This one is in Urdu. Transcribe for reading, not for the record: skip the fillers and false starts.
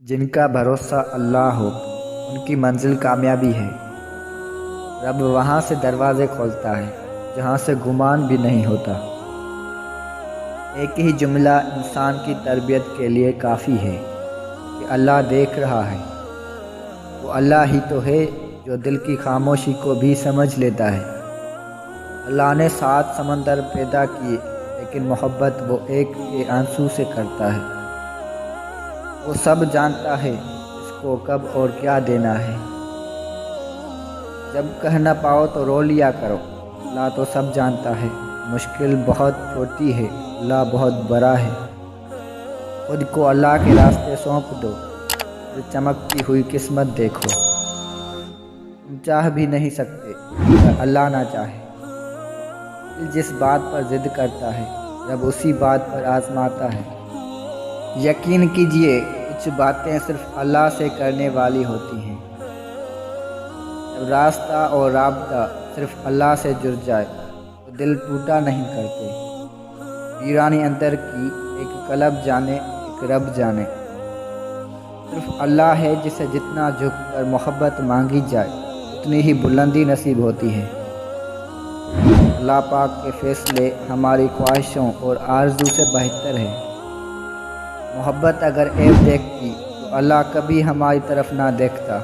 جن کا بھروسہ اللہ ہو ان کی منزل کامیابی ہے۔ رب وہاں سے دروازے کھولتا ہے جہاں سے گمان بھی نہیں ہوتا۔ ایک ہی جملہ انسان کی تربیت کے لیے کافی ہے کہ اللہ دیکھ رہا ہے۔ وہ اللہ ہی تو ہے جو دل کی خاموشی کو بھی سمجھ لیتا ہے۔ اللہ نے 7 سمندر پیدا کیے لیکن محبت وہ ایک کے آنسو سے کرتا ہے۔ وہ سب جانتا ہے اس کو کب اور کیا دینا ہے۔ جب کہہ نہ پاؤ تو رو لیا کرو، اللہ تو سب جانتا ہے۔ مشکل بہت چھوٹی ہے، اللہ بہت بڑا ہے۔ خود کو اللہ کے راستے سونپ دو، پھر چمکتی ہوئی قسمت دیکھو۔ تم چاہ بھی نہیں سکتے اگر اللہ نہ چاہے۔ دل جس بات پر ضد کرتا ہے رب اسی بات پر آزماتا ہے۔ یقین کیجئے کچھ باتیں صرف اللہ سے کرنے والی ہوتی ہیں۔ جب راستہ اور رابطہ صرف اللہ سے جڑ جائے تو دل ٹوٹا نہیں کرتے۔ ویرانی اندر کی ایک قلب جانے، ایک رب جانے۔ صرف اللہ ہے جسے جتنا جھک کر محبت مانگی جائے اتنی ہی بلندی نصیب ہوتی ہے۔ اللہ پاک کے فیصلے ہماری خواہشوں اور آرزو سے بہتر ہے۔ محبت اگر عیب دیکھتی تو اللہ کبھی ہماری طرف نہ دیکھتا۔